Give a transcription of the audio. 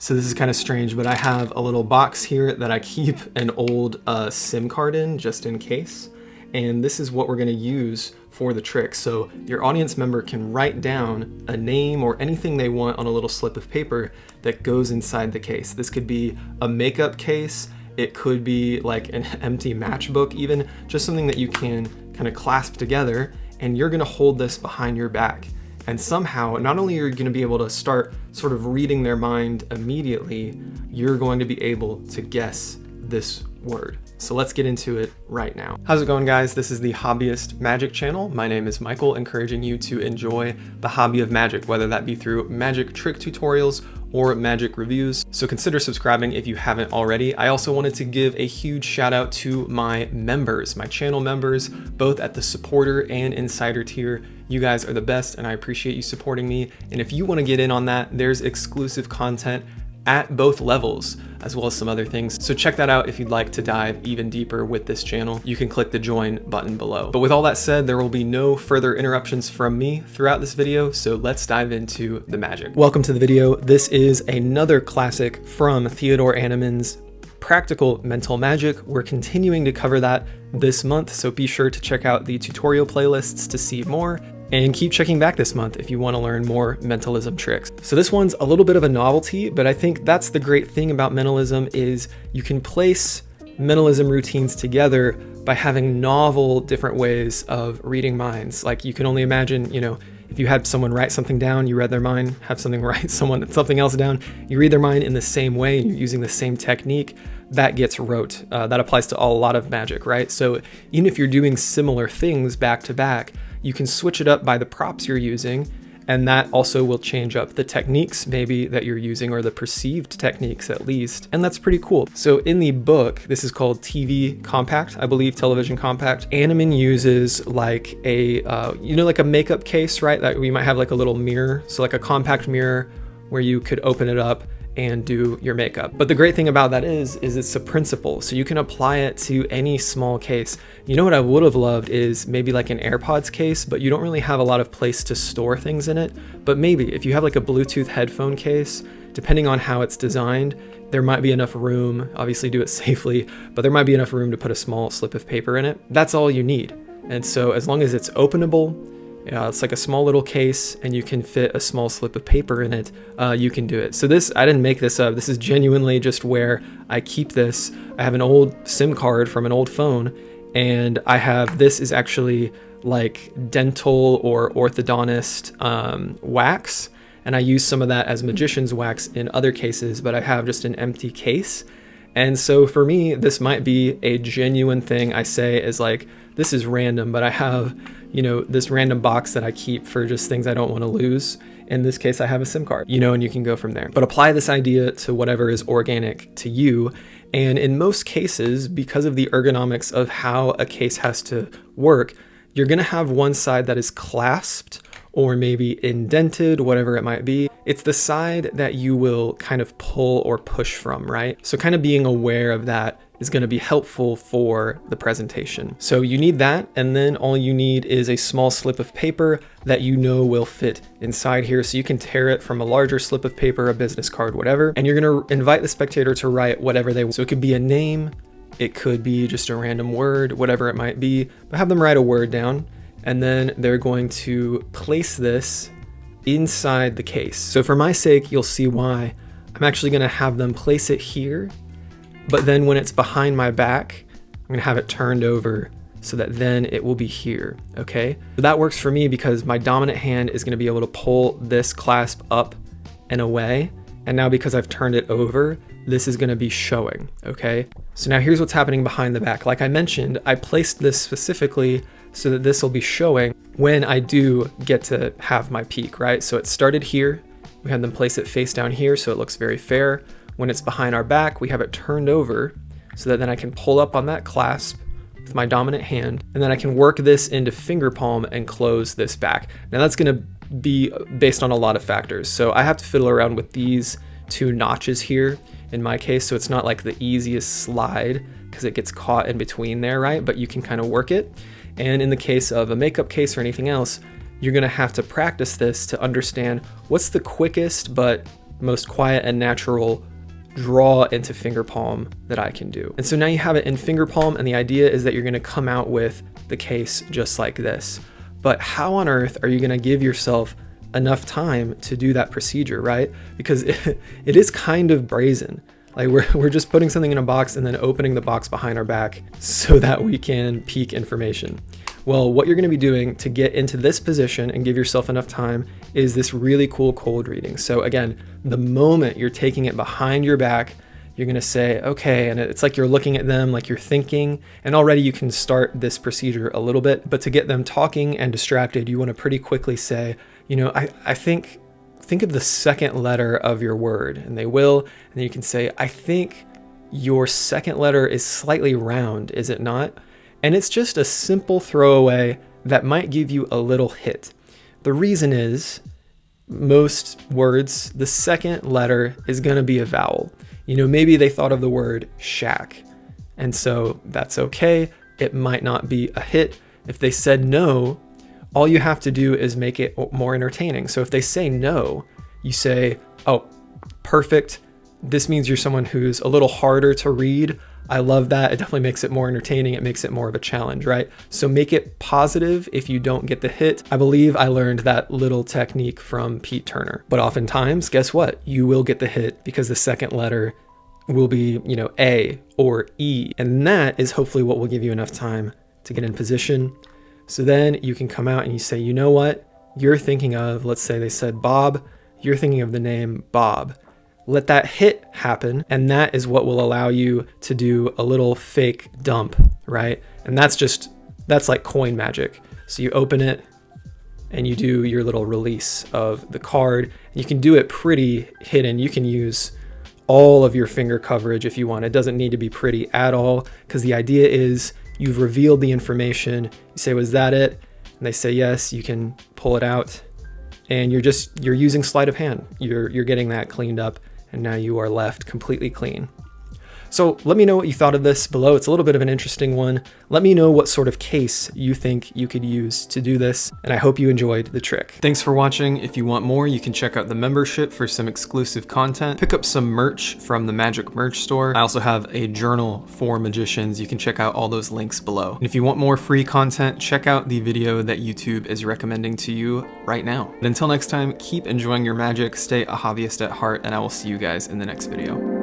So this is kind of strange, but I have a little box here that I keep an old SIM card in just in case. And this is what we're going to use for the trick. So your audience member can write down a name or anything they want on a little slip of paper that goes inside the case. This could be a makeup case. It could be like an empty matchbook, even just something that you can kind of clasp together, and you're going to hold this behind your back. And somehow, not only are you going to be able to start sort of reading their mind immediately, you're going to be able to guess this word. So let's get into it right now. How's it going, guys? This is the Hobbyist Magic channel. My name is Michael, encouraging you to enjoy the hobby of magic, whether that be through magic trick tutorials or magic reviews. So consider subscribing if you haven't already. I also wanted to give a huge shout out to my members, my channel members, both at the supporter and insider tier. You guys are the best and I appreciate you supporting me. And if you want to get in on that, there's exclusive content at both levels, as well as some other things. So check that out if you'd like to dive even deeper with this channel. You can click the join button below. But with all that said, there will be no further interruptions from me throughout this video, so let's dive into the magic. Welcome to the video. This is another classic from Theodore Anemann's Practical Mental Magic. We're continuing to cover that this month, so be sure to check out the tutorial playlists to see more. And keep checking back this month if you want to learn more mentalism tricks. So this one's a little bit of a novelty, but I think that's the great thing about mentalism is you can place mentalism routines together by having novel different ways of reading minds. Like you can only imagine, you know, if you had someone write something down, you read their mind, have something write something else down, you read their mind in the same way and you're using the same technique, that gets rote. That applies to a lot of magic, right? So even if you're doing similar things back to back, you can switch it up by the props you're using, and that also will change up the techniques maybe that you're using, or the perceived techniques at least, and that's pretty cool. So in the book, this is called TV Compact, I believe, Television Compact. Anemann uses like a, you know, like a makeup case, right? That we might have like a little mirror, so like a compact mirror where you could open it up and do your makeup. But the great thing about that is it's a principle. So you can apply it to any small case. You know what I would have loved is maybe like an AirPods case, but you don't really have a lot of place to store things in it. But maybe if you have like a Bluetooth headphone case, depending on how it's designed, there might be enough room, obviously do it safely, but there might be enough room to put a small slip of paper in it. That's all you need. And so as long as it's openable, it's like a small little case and you can fit a small slip of paper in it, you can do it. So this, I didn't make this up. This is genuinely just where I keep this. I have an old SIM card from an old phone, and I have, this is actually like dental or orthodontist wax. And I use some of that as magician's wax in other cases, but I have just an empty case. And so for me, this might be a genuine thing. I say is like, this is random, but I have, you know, this random box that I keep for just things I don't want to lose. In this case, I have a SIM card, you know, and you can go from there. But apply this idea to whatever is organic to you. And in most cases, because of the ergonomics of how a case has to work, you're going to have one side that is clasped or maybe indented, whatever it might be. It's the side that you will kind of pull or push from, right? So kind of being aware of that is going to be helpful for the presentation. So you need that, and then all you need is a small slip of paper that you know will fit inside here. So you can tear it from a larger slip of paper, a business card, whatever, and you're going to invite the spectator to write whatever they want. So it could be a name, it could be just a random word, whatever it might be, but have them write a word down, and then they're going to place this inside the case. So for my sake, you'll see why I'm actually going to have them place it here. But then when it's behind my back, I'm gonna have it turned over so that then it will be here, okay? So that works for me because my dominant hand is gonna be able to pull this clasp up and away. And now because I've turned it over, this is gonna be showing, okay? So now here's what's happening behind the back. Like I mentioned, I placed this specifically so that this will be showing when I do get to have my peak, right? So it started here, we had them place it face down here so it looks very fair. When it's behind our back, we have it turned over so that then I can pull up on that clasp with my dominant hand, and then I can work this into finger palm and close this back. Now that's gonna be based on a lot of factors. So I have to fiddle around with these two notches here in my case, so it's not like the easiest slide because it gets caught in between there, right? But you can kind of work it. And in the case of a makeup case or anything else, you're gonna have to practice this to understand what's the quickest but most quiet and natural draw into finger palm that I can do. And so now you have it in finger palm, and the idea is that you're gonna come out with the case just like this. But how on earth are you gonna give yourself enough time to do that procedure, right? Because it is kind of brazen. Like we're just putting something in a box and then opening the box behind our back so that we can peek information. Well, what you're gonna be doing to get into this position and give yourself enough time is this really cool cold reading. So again, the moment you're taking it behind your back, you're gonna say, okay, and it's like you're looking at them, like you're thinking, and already you can start this procedure a little bit, but to get them talking and distracted, you wanna pretty quickly say, you know, I think of the second letter of your word, and they will, and then you can say, I think your second letter is slightly round, is it not? And it's just a simple throwaway that might give you a little hit. The reason is, most words, the second letter is gonna be a vowel. You know, maybe they thought of the word shack, and so that's okay. It might not be a hit. If they said no, all you have to do is make it more entertaining. So if they say no, you say, oh, perfect. This means you're someone who's a little harder to read. I love that. It definitely makes it more entertaining. It makes it more of a challenge, right? So make it positive if you don't get the hit. I believe I learned that little technique from Pete Turner. But oftentimes, guess what? You will get the hit because the second letter will be, you know, A or E. And that is hopefully what will give you enough time to get in position. So then you can come out and you say, you know what? You're thinking of, let's say they said Bob, you're thinking of the name Bob. Let that hit happen, and that is what will allow you to do a little fake dump, right? And that's like coin magic. So you open it and you do your little release of the card. You can do it pretty hidden. You can use all of your finger coverage if you want. It doesn't need to be pretty at all, because the idea is you've revealed the information. You say, was that it? And they say yes, you can pull it out, and you're using sleight of hand. You're getting that cleaned up, and now you are left completely clean. So let me know what you thought of this below. It's a little bit of an interesting one. Let me know what sort of case you think you could use to do this, and I hope you enjoyed the trick. Thanks for watching. If you want more, you can check out the membership for some exclusive content. Pick up some merch from the Magic Merch Store. I also have a journal for magicians. You can check out all those links below. And if you want more free content, check out the video that YouTube is recommending to you right now. But until next time, keep enjoying your magic, stay a hobbyist at heart, and I will see you guys in the next video.